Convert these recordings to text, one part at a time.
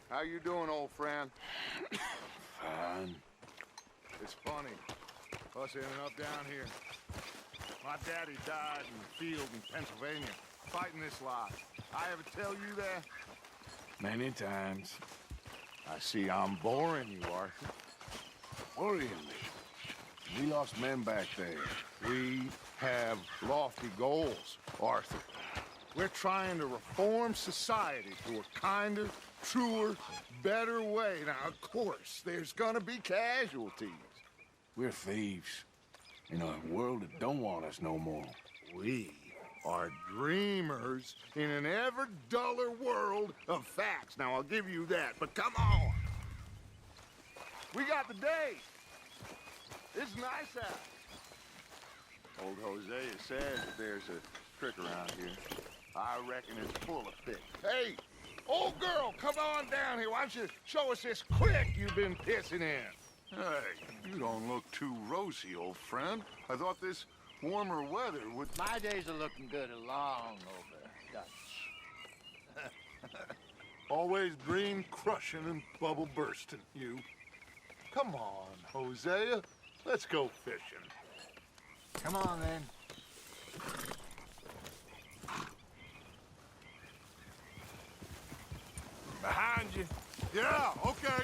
How you doing, old friend? Fine. It's funny. Us ending up down here. My daddy died in the field in Pennsylvania, fighting this lot. I ever tell you that? Many times. I see I'm boring you, Arthur. Worrying me. We lost men back there. We have lofty goals, Arthur. We're trying to reform society to a kinder, truer, better way. Now, of course, there's gonna be casualties. We're thieves. In a world that don't want us no more. We are dreamers in an ever duller world of facts. Now, I'll give you that, but come on. We got the day. It's nice out. Old Hosea says that there's a trick around here. I reckon it's full of fish. Hey, old girl, come on down here. Why don't you show us this crick you've been pissing in? Hey, you don't look too rosy, old friend. I thought this warmer weather would... My days are looking good along over Dutch. Always dream crushing and bubble bursting, you. Come on, Hosea. Let's go fishing. Come on, then. Behind you. Yeah, okay.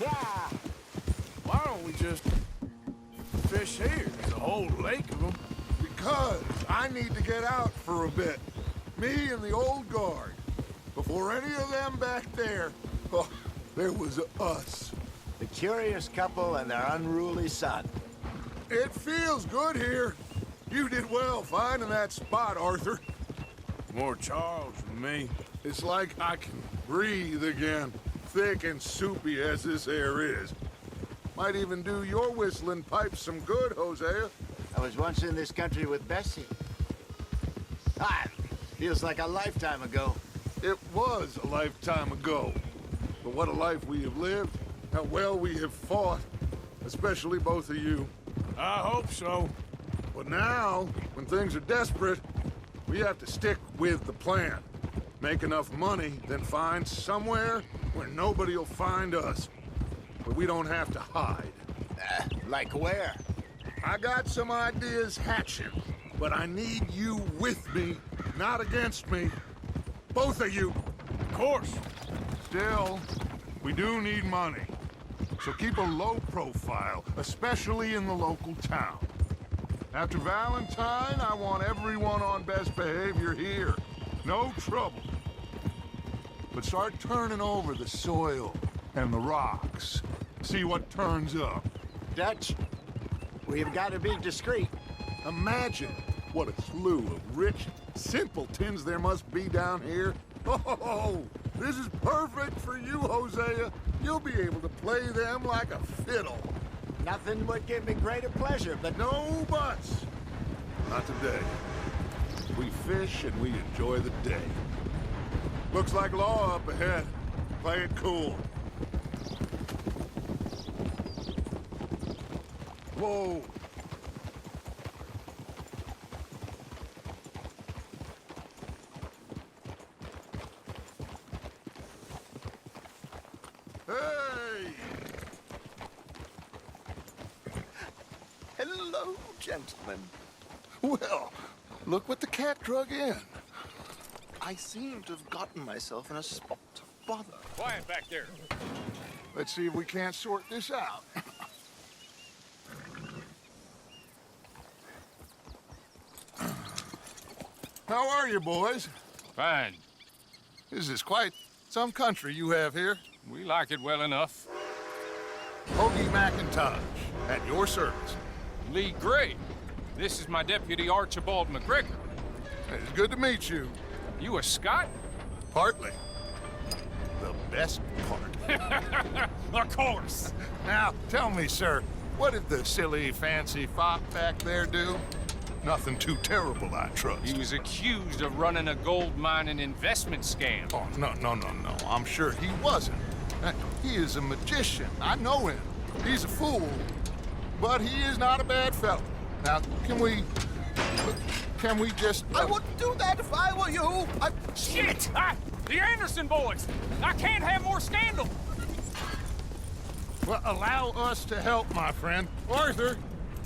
Yeah. Why don't we just fish here? There's a whole lake of them. Because I need to get out for a bit. Me and the old guard. Before any of them back there, oh, there was us. The curious couple and their unruly son. It feels good here. You did well finding that spot, Arthur. More Charles than me. It's like I can breathe again, thick and soupy as this air is. Might even do your whistling pipes some good, Hosea. I was once in this country with Bessie. Ah, feels like a lifetime ago. It was a lifetime ago. But what a life we have lived, how well we have fought, especially both of you. I hope so. But now, when things are desperate, we have to stick with the plan. Make enough money, then find somewhere where nobody will find us. Where we don't have to hide. Like where? I got some ideas hatching, but I need you with me, not against me. Both of you. Of course. Still, we do need money. So keep a low profile, especially in the local town. After Valentine, I want everyone on best behavior here. No trouble. But start turning over the soil and the rocks. See what turns up. Dutch, we've got to be discreet. Imagine what a slew of rich simpletons there must be down here. Oh, this is perfect for you, Hosea. You'll be able to play them like a fiddle. Nothing would give me greater pleasure, but No buts. Not today. We fish and we enjoy the day. Looks like law up ahead. Play it cool. Whoa. Hey! hello, gentlemen. Well, look what the cat drug in. I seem to have gotten myself in a spot of bother. Quiet back there. Let's see if we can't sort this out. How are you, boys? Fine. This is quite some country you have here. We like it well enough. Hoagie McIntosh, at your service. Lee Gray. This is my deputy Archibald McGregor. It's good to meet you. You a Scot? Partly. The best part. Of course. Now, tell me, sir, what did the silly, fancy fop back there do? Nothing too terrible, I trust. He was accused of running a gold mining investment scam. Oh, no. I'm sure he wasn't. He is a magician. I know him. He's a fool. But he is not a bad fellow. Now, can we Can we just... I wouldn't do that if I were you. Shit! The Anderson boys! I can't have more scandal! Well, allow us to help, my friend. Arthur,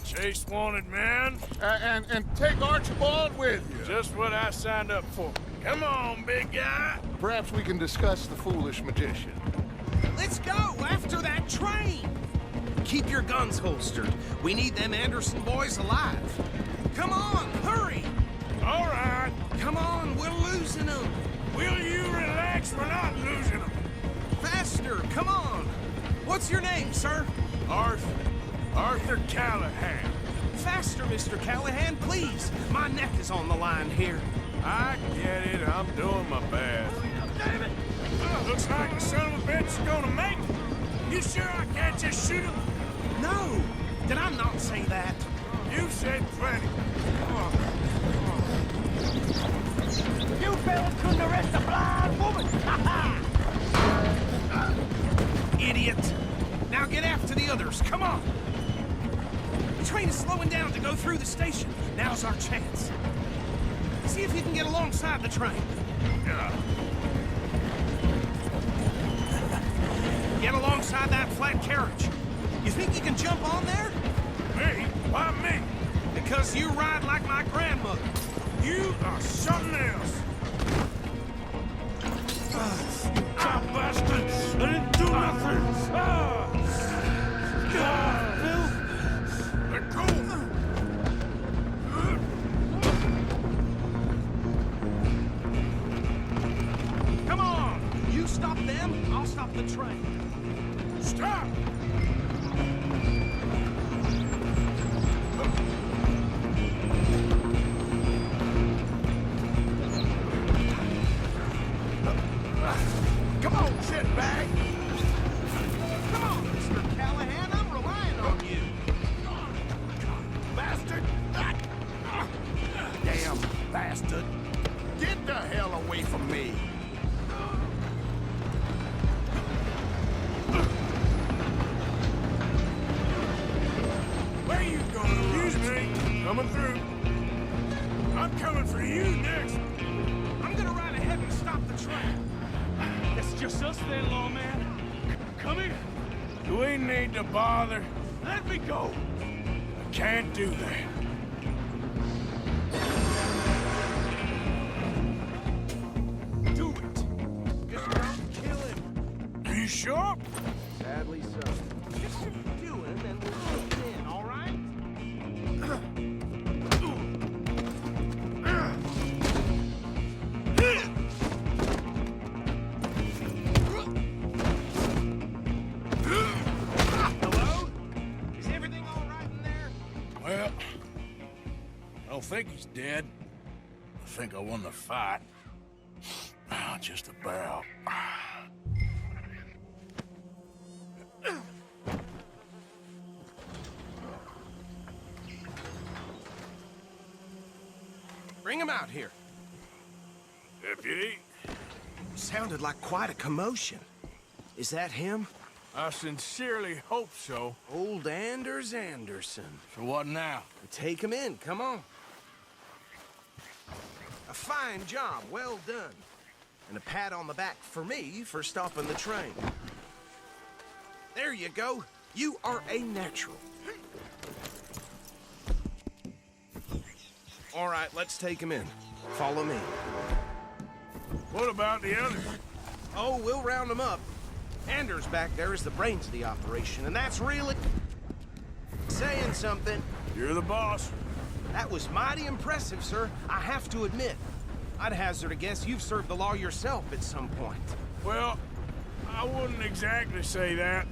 Chase wanted man. and take Archibald with you. Just what I signed up for. Come on, big guy. Perhaps we can discuss the foolish magician. Let's go after that train! Keep your guns holstered. We need them Anderson boys alive. Come on, hurry! All right. Come on, we're losing them. Will you relax? We're not losing them. Faster, come on. What's your name, sir? Arthur Callahan. Faster, Mr. Callahan, please. My neck is on the line here. I get it. I'm doing my best. Damn it! Looks like the son of a bitch is gonna make it. You sure I can't just shoot him? No! Did I not say that? You said plenty. You fellas couldn't arrest a blind woman! Idiot! Now get after the others, come on! The train is slowing down to go through the station. Now's our chance. See if you can get alongside the train. Get alongside that flat carriage. You think you can jump on there? Me? Why me? Because you ride like my grandmother. You are something else. Top bastard! I didn't do nothing! Bill! Let go! Come on! You stop them, I'll stop the train. Stop! Come on, shitbag! Come on, Mr. Callahan, I'm relying on you. Bastard! Damn bastard! Get the hell away from me! Where you going? Excuse me. Coming through. I'm coming for you next. I'm gonna ride ahead and stop the train. It's just us then, lawman. Come here. Do we need to bother? Let me go. I can't do that. Do it. Just don't kill him. Are you sure? Sadly so. Just do him and we'll put him in, all right? Hello? Is everything all right in there? Well, I don't think he's dead. I think I won the fight. Just about. Bring him out here. Deputy, Sounded like quite a commotion. Is that him? I sincerely hope so. Old Anders Anderson. So what now? Take him in, come on. A fine job, well done. And a pat on the back for me for stopping the train. There you go. You are a natural. All right, let's take him in. Follow me. What about the others? Oh, we'll round them up. Anders back there is the brains of the operation, and that's really saying something. You're the boss. That was mighty impressive, sir. I have to admit. I'd hazard a guess you've served the law yourself at some point. Well, I wouldn't exactly say that.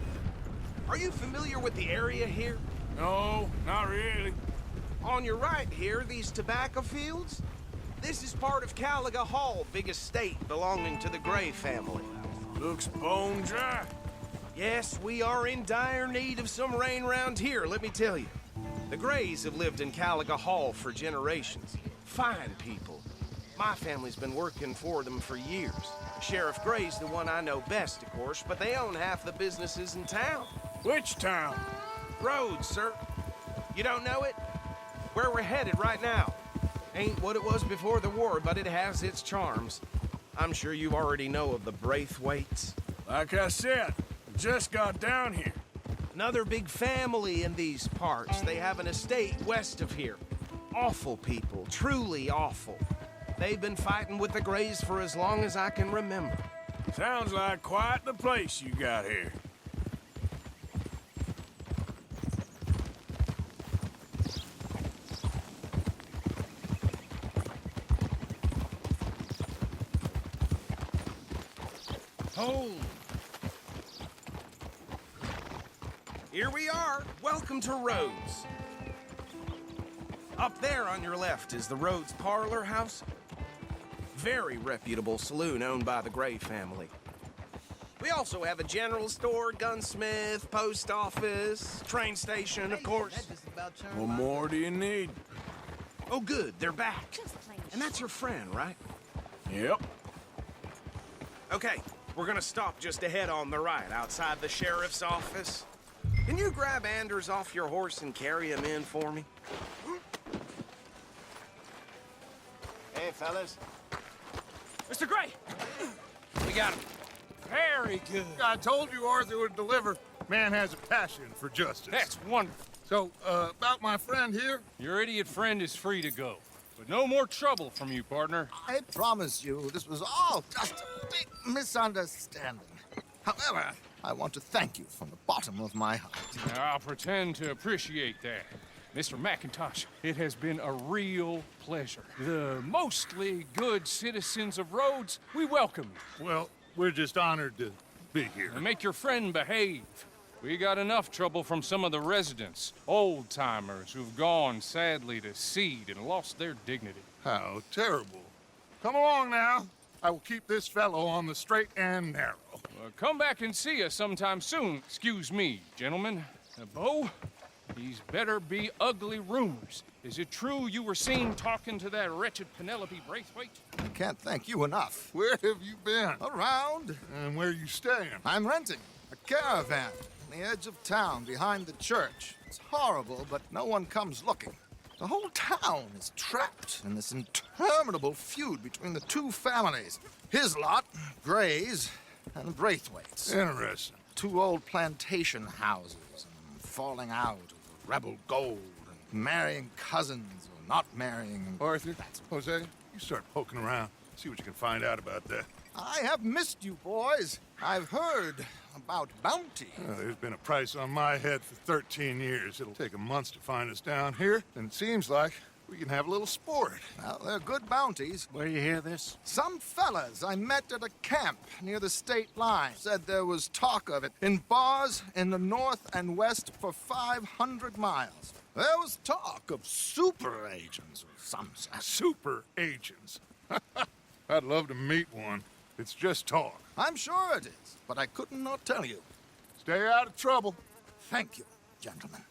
Are you familiar with the area here? No, not really. On your right here, these tobacco fields? This is part of Caliga Hall, big estate belonging to the Gray family. Looks bone dry. Yes, we are in dire need of some rain round here, let me tell you. The Grays have lived in Caliga Hall for generations. Fine people. My family's been working for them for years. Sheriff Gray's the one I know best, of course, but they own half the businesses in town. Which town? Rhodes, sir. You don't know it? Where we're headed right now. Ain't what it was before the war, but it has its charms. I'm sure you already know of the Braithwaites. Like I said, just got down here. Another big family in these parts. They have an estate west of here. Awful people, truly awful. They've been fighting with the Greys for as long as I can remember. Sounds like quite the place you got here. Hold. Here we are. Welcome to Rhodes. Up there on your left is the Rhodes Parlor House. Very reputable saloon owned by the Gray family. We also have a general store, gunsmith, post office, train station, of course. What more do you need? Oh, good, they're back. And that's your friend, right? Yep. Okay, we're gonna stop just ahead on the right, outside the sheriff's office. Can you grab Anders off your horse and carry him in for me? Hey, fellas. Mr. Gray! We got him. Very good. I told you Arthur would deliver. Man has a passion for justice. That's wonderful. So, about my friend here? Your idiot friend is free to go. But no more trouble from you, partner. I promise you, this was all just a big misunderstanding. However, I want to thank you from the bottom of my heart. Now, I'll pretend to appreciate that. Mr. McIntosh, it has been a real pleasure. The mostly good citizens of Rhodes, we welcome you. Well, we're just honored to be here. And make your friend behave. We got enough trouble from some of the residents, old-timers who've gone, sadly, to seed and lost their dignity. How terrible. Come along now. I will keep this fellow on the straight and narrow. Come back and see us sometime soon. Excuse me, gentlemen. Bo, these better be ugly rumors. Is it true you were seen talking to that wretched Penelope Braithwaite? I can't thank you enough. Where have you been? Around, And where you staying? I'm renting a caravan on the edge of town behind the church. It's horrible, but no one comes looking. The whole town is trapped in this interminable feud between the two families. His lot, Grays, and Braithwaite's. Interesting. Two old plantation houses, and falling out of rebel gold, and marrying cousins or not marrying. Arthur, Jose, you start poking around. See what you can find out about that. I have missed you, boys. I've heard about bounty. There's been a price on my head for 13 years. It'll take a month to find us down here, and it seems like we can have a little sport. Well, they're good bounties. Where you hear this? Some fellas I met at a camp near the state line said there was talk of it in bars in the north and west for 500 miles. There was talk of super agents or some such. Super agents. I'd love to meet one. It's just talk. I'm sure it is, but I couldn't not tell you. Stay out of trouble. Thank you, gentlemen.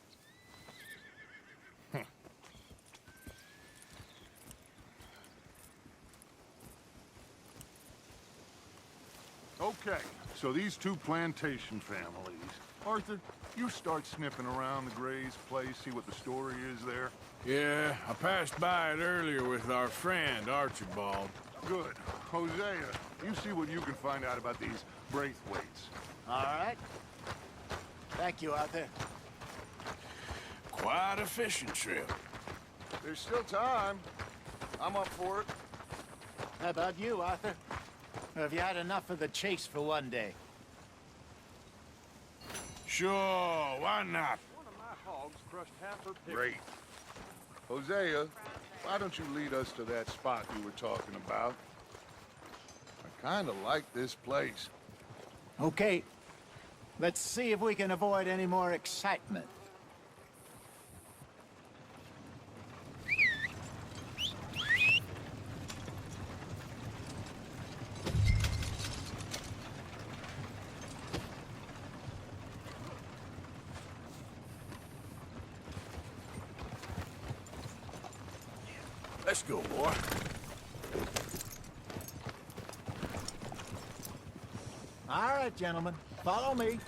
Okay, so these two plantation families. Arthur, you start sniffing around the Gray's place, see what the story is there. Yeah, I passed by it earlier with our friend, Archibald. Good. Hosea, you see what you can find out about these Braithwaites. All right. Thank you, Arthur. Quite a fishing trip. There's still time. I'm up for it. How about you, Arthur? Or have you had enough of the chase for one day? Sure, why not? One of my hogs crushed half her pig. Great. Hosea, why don't you lead us to that spot you were talking about? I kind of like this place. Okay. Let's see if we can avoid any more excitement. Let's go, boy. All right, gentlemen. Follow me.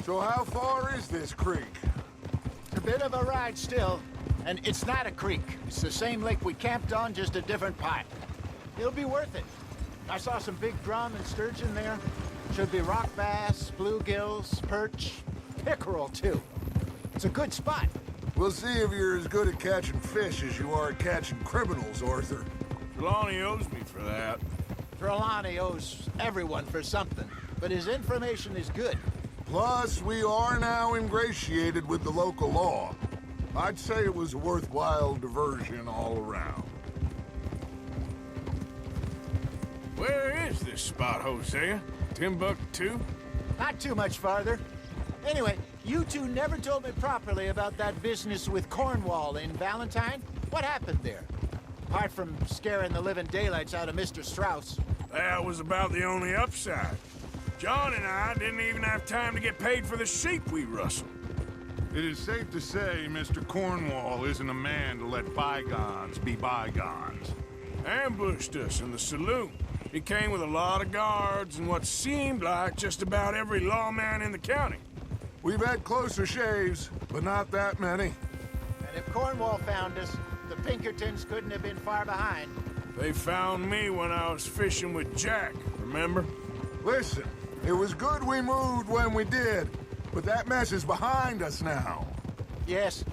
So how far is this creek? It's a bit of a ride still, and it's not a creek. It's the same lake we camped on, just a different part. It'll be worth it. I saw some big drum and sturgeon there. Should be rock bass, bluegills, perch, pickerel too. It's a good spot. We'll see if you're as good at catching fish as you are at catching criminals, Arthur. Trelawney owes me for that. Trelawney owes everyone for something, but his information is good. Plus, we are now ingratiated with the local law. I'd say it was a worthwhile diversion all around. Where is this spot, Hosea? Timbuktu? Not too much farther. Anyway, you two never told me properly about that business with Cornwall in Valentine. What happened there? Apart from scaring the living daylights out of Mr. Strauss. That was about the only upside. John and I didn't even have time to get paid for the sheep we rustled. It is safe to say Mr. Cornwall isn't a man to let bygones be bygones. Ambushed us in the saloon. He came with a lot of guards and what seemed like just about every lawman in the county. We've had closer shaves, but not that many. And if Cornwall found us, the Pinkertons couldn't have been far behind. They found me when I was fishing with Jack, remember? Listen, it was good we moved when we did, but that mess is behind us now. Yes.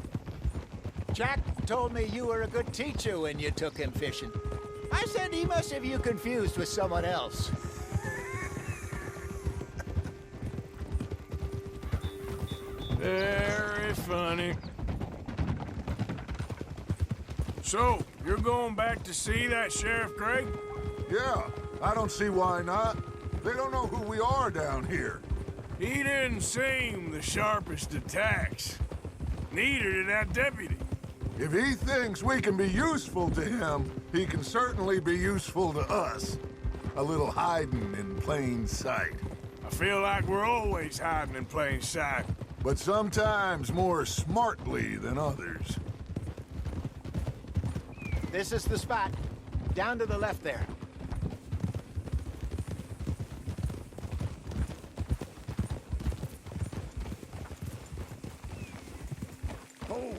Jack told me you were a good teacher when you took him fishing. I said he must have you confused with someone else. Very funny. So, you're going back to see that Sheriff Gregg? Yeah, I don't see why not. They don't know who we are down here. He didn't seem the sharpest attacks. Neither did that deputy. If he thinks we can be useful to him, he can certainly be useful to us. A little hiding in plain sight. I feel like we're always hiding in plain sight. But sometimes more smartly than others. This is the spot. Down to the left there. Oh.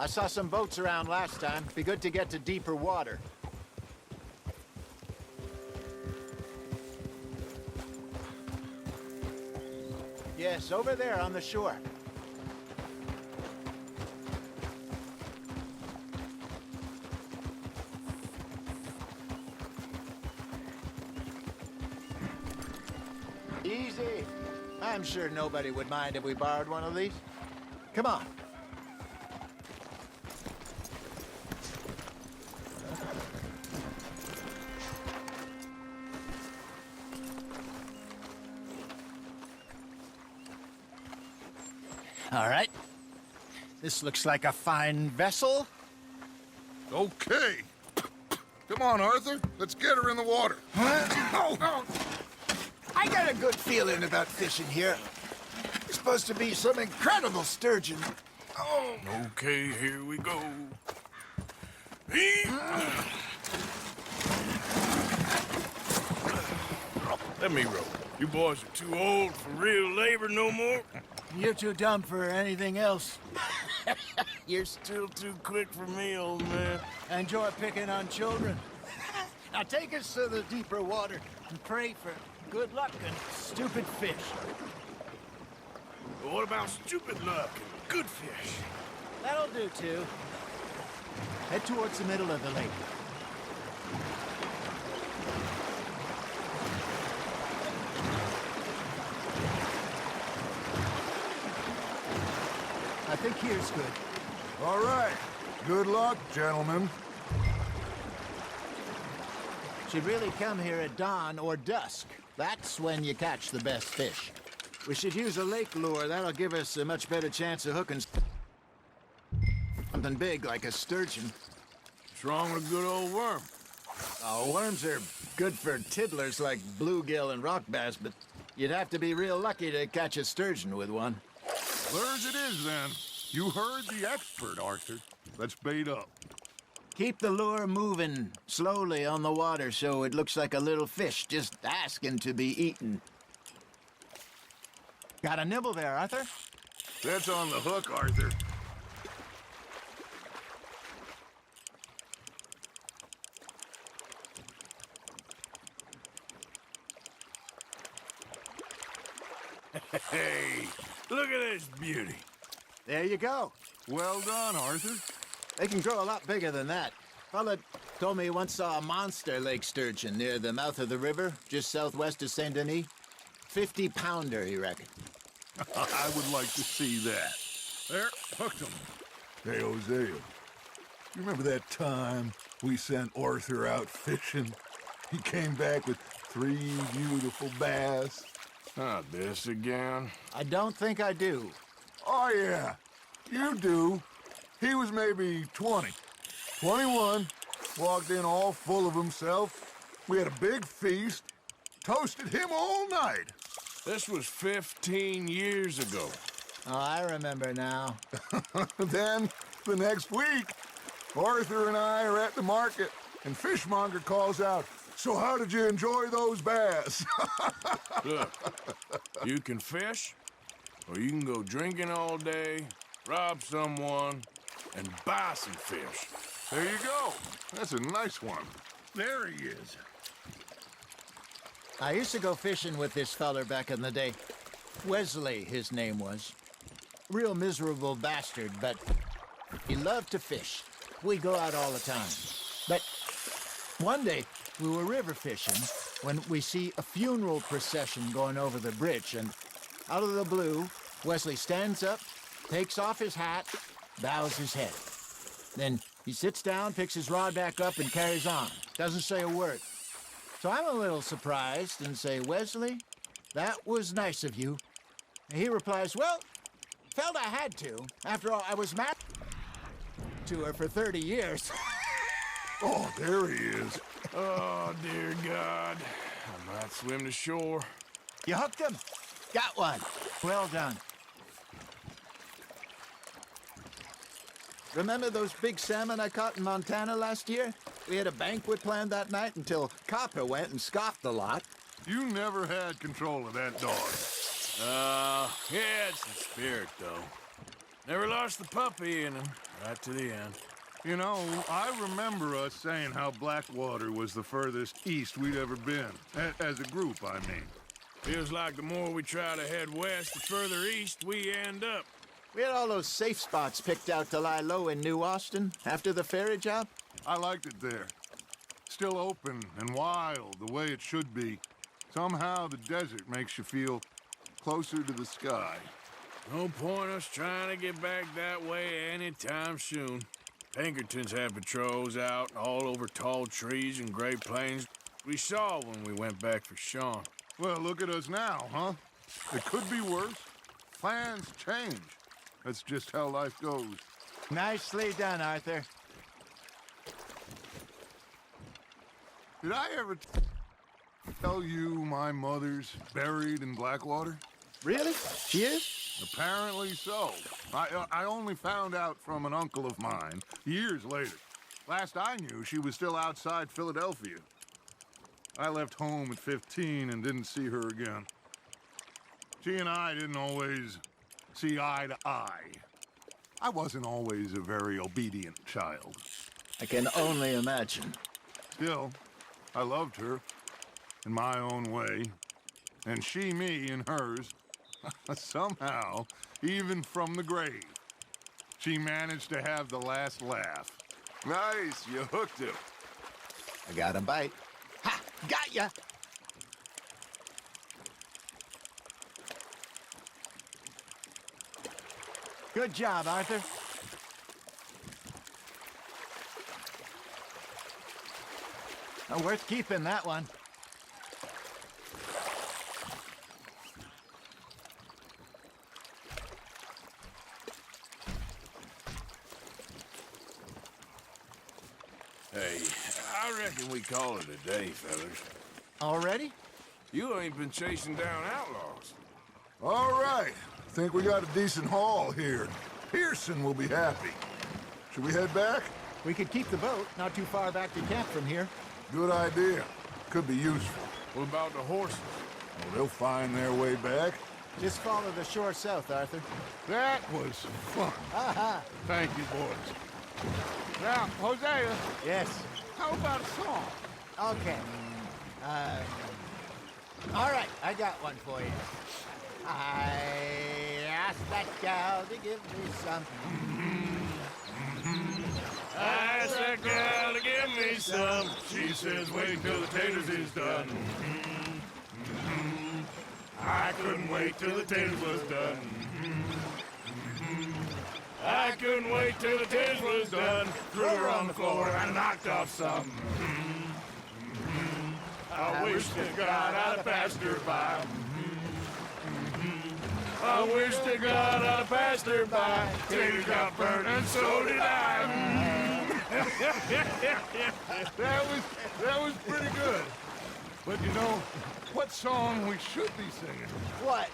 I saw some boats around last time. Be good to get to deeper water. Yes, over there on the shore. Easy. I'm sure nobody would mind if we borrowed one of these. Come on. All right. This looks like a fine vessel. Okay. Come on, Arthur. Let's get her in the water. Oh. I got a good feeling about fishing here. It's supposed to be some incredible sturgeon. Oh. Okay, here we go. Let me row. You boys are too old for real labor no more. You're too dumb for anything else. You're still too quick for me, old man. Enjoy picking on children. Now take us to the deeper water and pray for good luck and stupid fish. But what about stupid luck and good fish? That'll do, too. Head towards the middle of the lake. I think here's good. All right. Good luck, gentlemen. Should really come here at dawn or dusk. That's when you catch the best fish. We should use a lake lure. That'll give us a much better chance of hooking something big like a sturgeon. What's wrong with a good old worm? Oh, worms are good for tiddlers like bluegill and rock bass, but You'd have to be real lucky to catch a sturgeon with one. Lures it is, then. You heard the expert, Arthur. Let's bait up. Keep the lure moving slowly on the water so it looks like a little fish just asking to be eaten. Got a nibble there, Arthur? That's on the hook, Arthur. Hey, look at this beauty. There you go. Well done, Arthur. They can grow a lot bigger than that. Fella told me he once saw a monster lake sturgeon near the mouth of the river, just southwest of Saint Denis. 50-pounder, he reckoned. I would like to see that. There, hooked him. Hey, Hosea, you remember that time we sent Arthur out fishing? He came back with 3 beautiful bass. Not this again. I don't think I do. Oh, yeah, you do. He was maybe 20, 21, walked in all full of himself. We had a big feast, toasted him all night. This was 15 years ago. Oh, I remember now. Then, the next week, Arthur and I are at the market, and Fishmonger calls out, "So how did you enjoy those bass?" Look, you can fish, or you can go drinking all day, rob someone, and buy some fish. There you go. That's a nice one. There he is. I used to go fishing with this feller back in the day. Wesley, his name was. Real miserable bastard, but he loved to fish. We go out all the time. But one day, we were river fishing when we see a funeral procession going over the bridge, and out of the blue, Wesley stands up, takes off his hat, bows his head. Then he sits down, picks his rod back up, and carries on. Doesn't say a word. So I'm a little surprised and say, "Wesley, that was nice of you." And he replies, "Well, felt I had to. After all, I was married to her for 30 years. Oh, there he is. Oh, dear God. I might swim to shore. You hooked him? Got one. Well done. Remember those big salmon I caught in Montana last year? We had a banquet planned that night until Copper went and scoffed the lot. You never had control of that dog. He had some spirit, though. Never lost the puppy in him, right to the end. You know, I remember us saying how Blackwater was the furthest east we'd ever been. As a group, I mean. Feels like the more we try to head west, the further east we end up. We had all those safe spots picked out to lie low in New Austin after the ferry job. I liked it there. Still open and wild, the way it should be. Somehow the desert makes you feel closer to the sky. No point us trying to get back that way anytime soon. Pinkertons had patrols out all over tall trees and Great Plains. We saw when we went back for Sean. Well, look at us now, huh? It could be worse. Plans change. That's just how life goes. Nicely done, Arthur. Did I ever tell you my mother's buried in Blackwater? Really? She is? Apparently so. I only found out from an uncle of mine years later. Last I knew, she was still outside Philadelphia. I left home at 15 and didn't see her again. She and I didn't always see eye to eye. I wasn't always a very obedient child. I can only imagine. Still, I loved her in my own way, and she me in hers. Somehow, even from the grave, she managed to have the last laugh. Nice, you hooked him. I got a bite. Ha! Got ya! Good job, Arthur. Worth keeping, that one. Hey, I reckon we call it a day, fellas. Already? You ain't been chasing down outlaws. All right. Think we got a decent haul here. Pearson will be happy. Should we head back? We could keep the boat not too far back to camp from here. Good idea. Could be useful. What about the horses? Oh, they'll find their way back. Just follow the shore south, Arthur. That was fun. Thank you, boys. Now, Hosea, Yes. how about a song? Okay. All right, I got one for you. I asked that gal to give me some. Ask that gal to give me some. She says, wait till the taters is done. I couldn't wait till the taters was done. I couldn't wait till the taters was done. Threw her on the floor and knocked off some. I wish to God I'd passed her by. I wish to God I'd passed her by. Tater got burned and so did I. That was pretty good. But you know, what song we should be singing? What?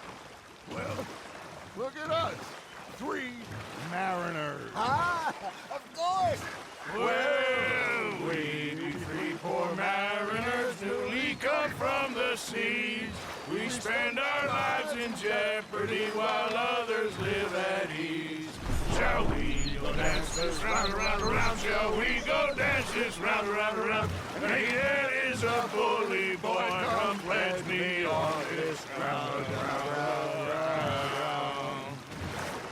Well, look at us. 3 mariners. Ah, of course. Well, we be 3 poor mariners newly come from the seas. We spend our lives in jeopardy while others live at ease. Shall we go dance this round, around, around? Shall we go dance this round, around, around? Hey, there is a bully boy, come pledge me on this ground,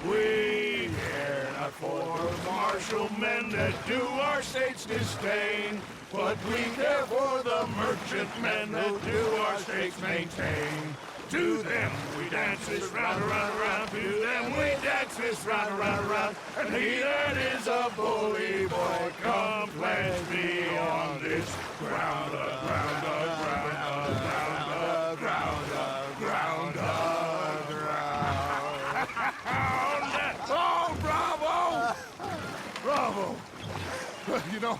We care not for martial men that do our state's disdain, but we care for the merchantmen that do our state's maintain. To them we dance this round, around, around. To them we dance this round, around, around. And he that is a bully boy, come pledge me on this ground, ground, ground, ground, ground, ground, ground. Oh, bravo! Bravo! Well, you know,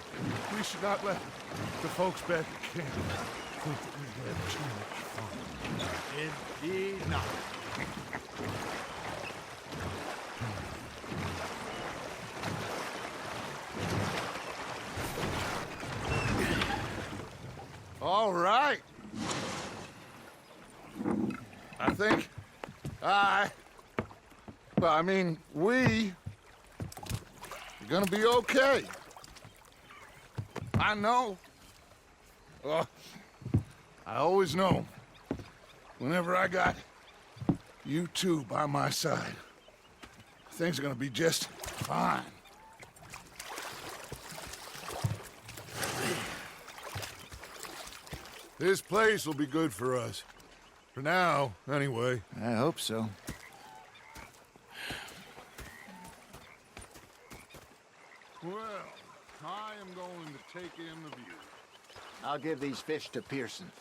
we should not let the folks back at camp think that we had too much fun. Indeed not. All right. I think we are gonna be okay. I know. I always know. Whenever I got you two by my side, things are gonna be just fine. This place will be good for us. For now, anyway. I hope so. Well, I am going to take in the view. I'll give these fish to Pearson.